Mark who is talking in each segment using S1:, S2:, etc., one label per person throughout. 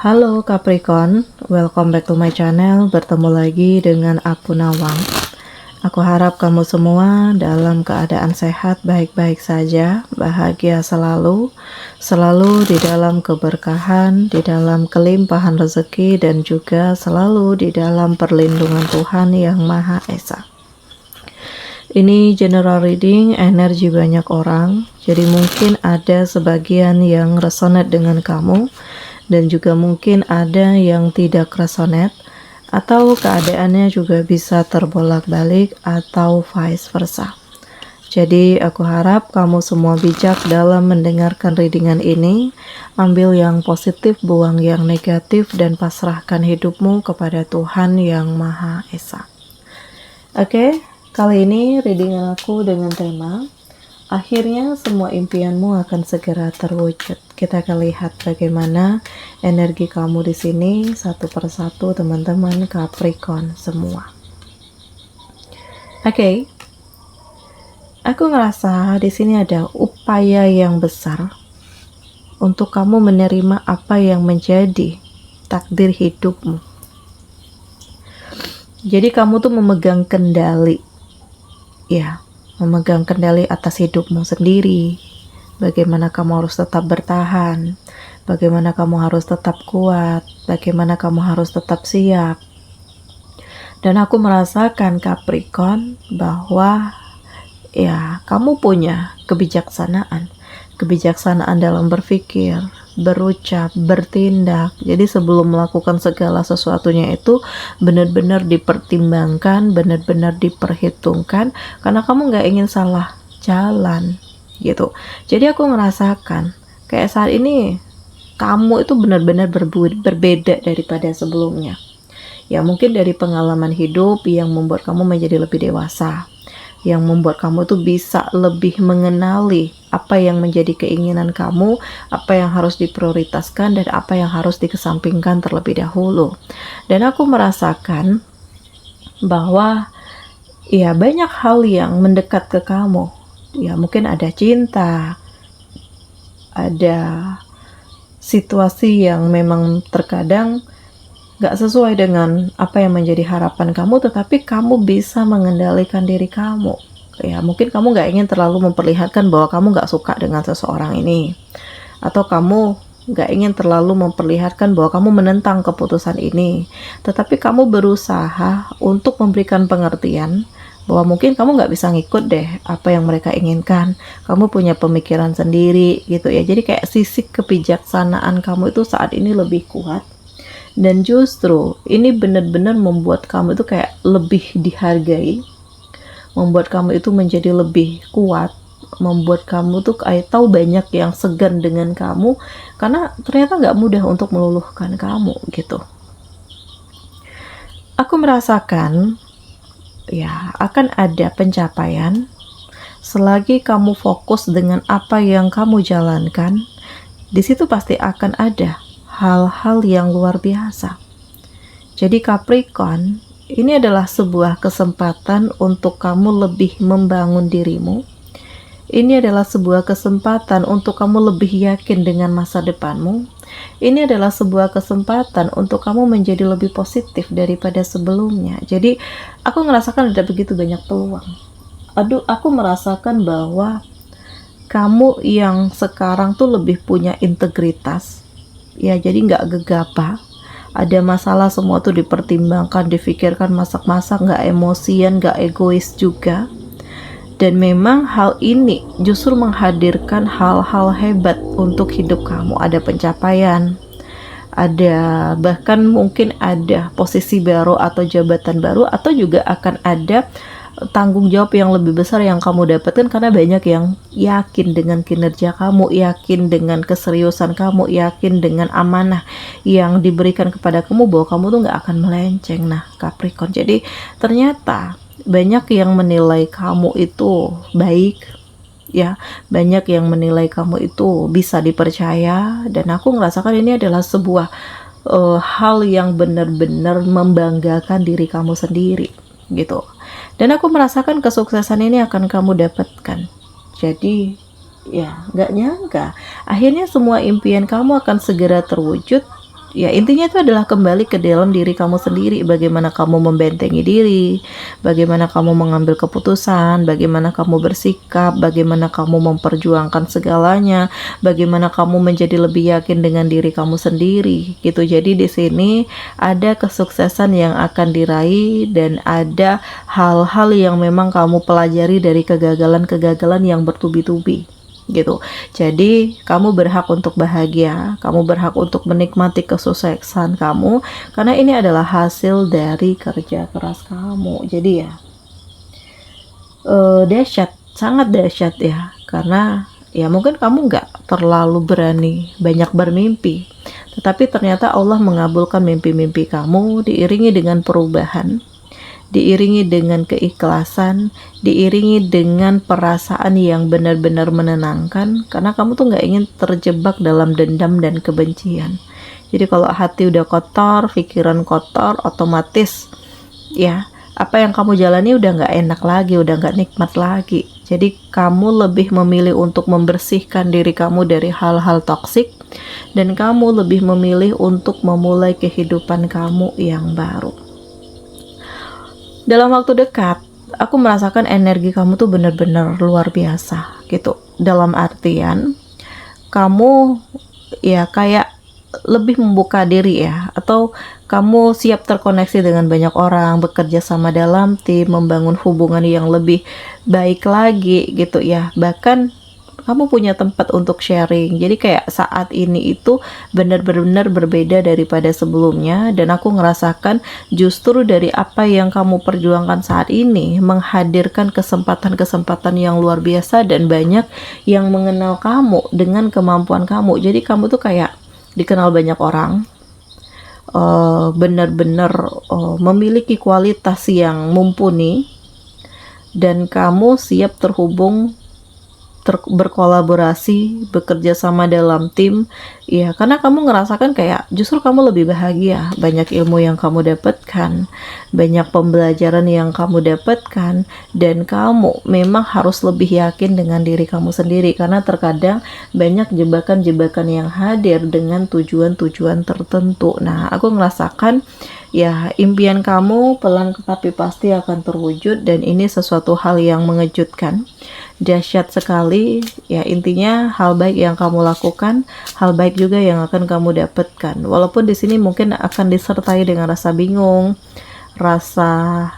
S1: Halo Capricorn, welcome back to my channel. Bertemu lagi dengan aku Nawang. Aku harap kamu semua dalam keadaan sehat, baik-baik saja, bahagia selalu, selalu di dalam keberkahan, di dalam kelimpahan rezeki, dan juga selalu di dalam perlindungan Tuhan Yang Maha Esa. Ini general reading energi banyak orang, jadi mungkin ada sebagian yang resonate dengan kamu, dan juga mungkin ada yang tidak resonate, atau keadaannya juga bisa terbolak-balik atau vice versa. Jadi aku harap kamu semua bijak dalam mendengarkan readingan ini. Ambil yang positif, buang yang negatif, dan pasrahkan hidupmu kepada Tuhan Yang Maha Esa. Oke, kali ini readingan aku dengan tema akhirnya semua impianmu akan segera terwujud. Kita akan lihat bagaimana energi kamu di sini satu persatu, teman-teman Capricorn semua. Oke. Aku ngerasa di sini ada upaya yang besar untuk kamu menerima apa yang menjadi takdir hidupmu. Jadi kamu tuh memegang kendali, ya, memegang kendali atas hidupmu sendiri. Bagaimana kamu harus tetap bertahan, bagaimana kamu harus tetap kuat, bagaimana kamu harus tetap siap. Dan aku merasakan Capricorn bahwa ya, kamu punya kebijaksanaan dalam berpikir, berucap, bertindak. Jadi sebelum melakukan segala sesuatunya itu benar-benar dipertimbangkan, benar-benar diperhitungkan, karena kamu nggak ingin salah jalan gitu. Jadi aku merasakan kayak saat ini kamu itu benar-benar berbeda daripada sebelumnya. Ya mungkin dari pengalaman hidup yang membuat kamu menjadi lebih dewasa, yang membuat kamu tuh bisa lebih mengenali apa yang menjadi keinginan kamu, apa yang harus diprioritaskan, dan apa yang harus dikesampingkan terlebih dahulu. Dan aku merasakan bahwa ya banyak hal yang mendekat ke kamu. Ya mungkin ada cinta, ada situasi yang memang terkadang gak sesuai dengan apa yang menjadi harapan kamu, tetapi kamu bisa mengendalikan diri kamu. Ya mungkin kamu gak ingin terlalu memperlihatkan bahwa kamu gak suka dengan seseorang ini, atau kamu gak ingin terlalu memperlihatkan bahwa kamu menentang keputusan ini, tetapi kamu berusaha untuk memberikan pengertian bahwa mungkin kamu gak bisa ngikut deh apa yang mereka inginkan, kamu punya pemikiran sendiri gitu ya. Jadi kayak sisi kebijaksanaan kamu itu saat ini lebih kuat. Dan justru ini benar-benar membuat kamu itu kayak lebih dihargai, membuat kamu itu menjadi lebih kuat, membuat kamu tuh kayak tahu banyak yang segan dengan kamu, karena ternyata nggak mudah untuk meluluhkan kamu gitu. Aku merasakan ya akan ada pencapaian selagi kamu fokus dengan apa yang kamu jalankan. Di situ pasti akan ada hal-hal yang luar biasa. Jadi Capricorn, ini adalah sebuah kesempatan untuk kamu lebih membangun dirimu. Ini adalah sebuah kesempatan untuk kamu lebih yakin dengan masa depanmu. Ini adalah sebuah kesempatan untuk kamu menjadi lebih positif daripada sebelumnya. Jadi aku merasakan ada begitu banyak peluang. Aku merasakan bahwa kamu yang sekarang tuh lebih punya integritas. Ya, jadi nggak gegabah. Ada masalah semua tuh dipertimbangkan, difikirkan, masak-masak, nggak emosian, nggak egois juga. Dan memang hal ini justru menghadirkan hal-hal hebat untuk hidup kamu. Ada pencapaian, ada bahkan mungkin ada posisi baru atau jabatan baru, atau juga akan ada tanggung jawab yang lebih besar yang kamu dapatkan karena banyak yang yakin dengan kinerja kamu, yakin dengan keseriusan kamu, yakin dengan amanah yang diberikan kepada kamu bahwa kamu tuh nggak akan melenceng. Nah Capricorn, jadi ternyata banyak yang menilai kamu itu baik, ya banyak yang menilai kamu itu bisa dipercaya, dan aku merasakan ini adalah sebuah hal yang benar-benar membanggakan diri kamu sendiri gitu. Dan aku merasakan kesuksesan ini akan kamu dapatkan. Jadi ya gak nyangka akhirnya semua impian kamu akan segera terwujud. Ya, intinya itu adalah kembali ke dalam diri kamu sendiri, bagaimana kamu membentengi diri, bagaimana kamu mengambil keputusan, bagaimana kamu bersikap, bagaimana kamu memperjuangkan segalanya, bagaimana kamu menjadi lebih yakin dengan diri kamu sendiri gitu. Jadi di sini ada kesuksesan yang akan diraih dan ada hal-hal yang memang kamu pelajari dari kegagalan-kegagalan yang bertubi-tubi gitu. Jadi kamu berhak untuk bahagia, kamu berhak untuk menikmati kesuksesan kamu karena ini adalah hasil dari kerja keras kamu. Jadi ya dahsyat, sangat dahsyat ya, karena ya mungkin kamu nggak terlalu berani banyak bermimpi, tetapi ternyata Allah mengabulkan mimpi-mimpi kamu diiringi dengan perubahan, diiringi dengan keikhlasan, diiringi dengan perasaan yang benar-benar menenangkan, karena kamu tuh nggak ingin terjebak dalam dendam dan kebencian. Jadi kalau hati udah kotor, pikiran kotor, otomatis ya apa yang kamu jalani udah nggak enak lagi, udah nggak nikmat lagi. Jadi kamu lebih memilih untuk membersihkan diri kamu dari hal-hal toksik, dan kamu lebih memilih untuk memulai kehidupan kamu yang baru. Dalam waktu dekat, aku merasakan energi kamu tuh bener-bener luar biasa gitu. Dalam artian, kamu ya kayak lebih membuka diri ya, atau kamu siap terkoneksi dengan banyak orang, bekerja sama dalam tim, membangun hubungan yang lebih baik lagi gitu ya. Bahkan kamu punya tempat untuk sharing. Jadi kayak saat ini itu benar-benar berbeda daripada sebelumnya, dan aku ngerasakan justru dari apa yang kamu perjuangkan saat ini menghadirkan kesempatan-kesempatan yang luar biasa, dan banyak yang mengenal kamu dengan kemampuan kamu. Jadi kamu tuh kayak dikenal banyak orang, benar-benar memiliki kualitas yang mumpuni, dan kamu siap terhubung, berkolaborasi, bekerja sama dalam tim ya, karena kamu ngerasakan kayak justru kamu lebih bahagia, banyak ilmu yang kamu dapatkan, banyak pembelajaran yang kamu dapatkan, dan kamu memang harus lebih yakin dengan diri kamu sendiri, karena terkadang banyak jebakan-jebakan yang hadir dengan tujuan-tujuan tertentu. Nah, aku ngerasakan ya impian kamu pelan tapi pasti akan terwujud, dan ini sesuatu hal yang mengejutkan, dahsyat sekali ya. Intinya hal baik yang kamu lakukan, hal baik juga yang akan kamu dapatkan, walaupun di sini mungkin akan disertai dengan rasa bingung, rasa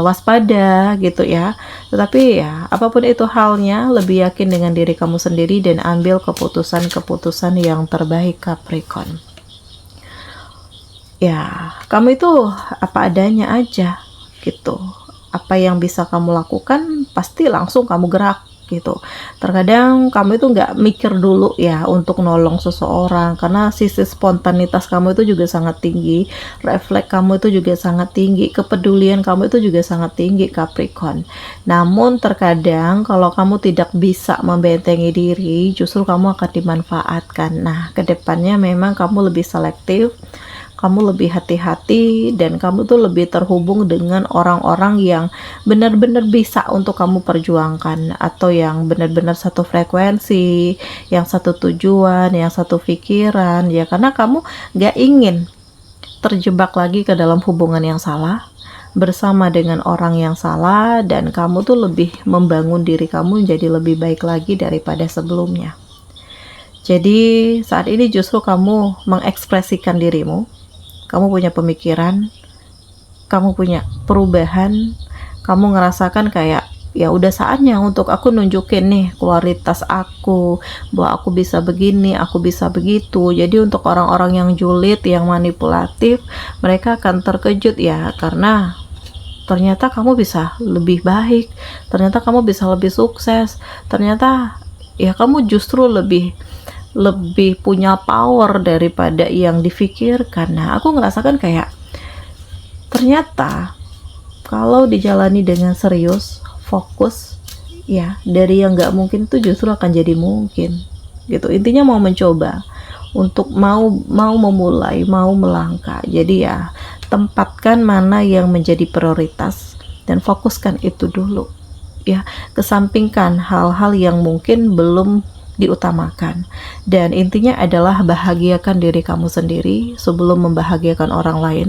S1: waspada gitu ya. Tetapi ya apapun itu halnya, lebih yakin dengan diri kamu sendiri dan ambil keputusan-keputusan yang terbaik, Capricorn. Ya, kamu itu apa adanya aja gitu. Apa yang bisa kamu lakukan pasti langsung kamu gerak gitu. Terkadang kamu itu nggak mikir dulu ya untuk nolong seseorang, karena sisi spontanitas kamu itu juga sangat tinggi, refleks kamu itu juga sangat tinggi, kepedulian kamu itu juga sangat tinggi, Capricorn. Namun terkadang kalau kamu tidak bisa membentengi diri, justru kamu akan dimanfaatkan. Nah, kedepannya memang kamu lebih selektif, kamu lebih hati-hati, dan kamu tuh lebih terhubung dengan orang-orang yang benar-benar bisa untuk kamu perjuangkan, atau yang benar-benar satu frekuensi, yang satu tujuan, yang satu pikiran ya, karena kamu gak ingin terjebak lagi ke dalam hubungan yang salah, bersama dengan orang yang salah, dan kamu tuh lebih membangun diri kamu menjadi lebih baik lagi daripada sebelumnya. Jadi saat ini justru kamu mengekspresikan dirimu, kamu punya pemikiran, kamu punya perubahan, kamu ngerasakan kayak ya udah saatnya untuk aku nunjukin nih kualitas aku, bahwa aku bisa begini, aku bisa begitu. Jadi untuk orang-orang yang julid, yang manipulatif, mereka akan terkejut ya, karena ternyata kamu bisa lebih baik, ternyata kamu bisa lebih sukses, ternyata ya kamu justru lebih punya power daripada yang difikirkan. Nah, aku ngerasakan kayak ternyata kalau dijalani dengan serius, fokus ya, dari yang nggak mungkin tuh justru akan jadi mungkin gitu. Intinya mau mencoba, untuk mau memulai, mau melangkah. Jadi ya tempatkan mana yang menjadi prioritas dan fokuskan itu dulu ya, kesampingkan hal-hal yang mungkin belum diutamakan. Dan intinya adalah bahagiakan diri kamu sendiri sebelum membahagiakan orang lain.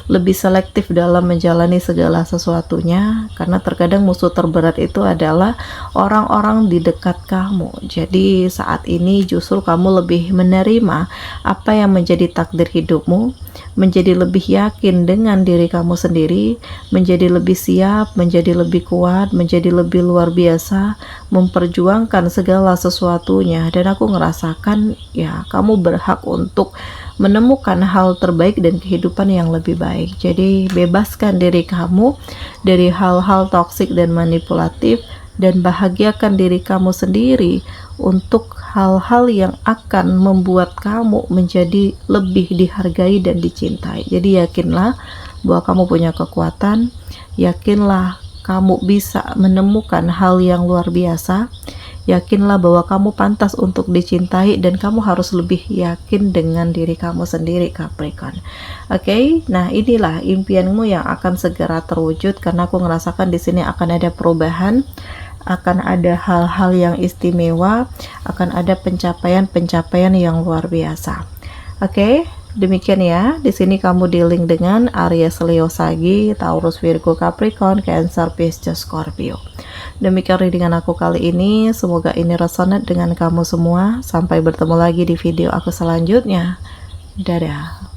S1: Lebih selektif dalam menjalani segala sesuatunya, karena terkadang musuh terberat itu adalah orang-orang di dekat kamu. Jadi saat ini justru kamu lebih menerima apa yang menjadi takdir hidupmu, menjadi lebih yakin dengan diri kamu sendiri, menjadi lebih siap, menjadi lebih kuat, menjadi lebih luar biasa, memperjuangkan segala sesuatunya. Dan aku ngerasakan ya kamu berhak untuk menemukan hal terbaik dan kehidupan yang lebih baik. Jadi bebaskan diri kamu dari hal-hal toksik dan manipulatif, dan bahagiakan diri kamu sendiri untuk hal-hal yang akan membuat kamu menjadi lebih dihargai dan dicintai. Jadi yakinlah bahwa kamu punya kekuatan, yakinlah kamu bisa menemukan hal yang luar biasa, yakinlah bahwa kamu pantas untuk dicintai, dan kamu harus lebih yakin dengan diri kamu sendiri, Capricorn. Oke, nah inilah impianmu yang akan segera terwujud, karena aku ngerasakan di sini akan ada perubahan, akan ada hal-hal yang istimewa, akan ada pencapaian-pencapaian yang luar biasa. Oke, demikian ya. Di sini kamu dealing dengan Aries, Leo, Sagi, Taurus, Virgo, Capricorn, Cancer, Pisces, Scorpio. Demikian readingan aku kali ini. Semoga ini resonate dengan kamu semua. Sampai bertemu lagi di video aku selanjutnya. Dadah.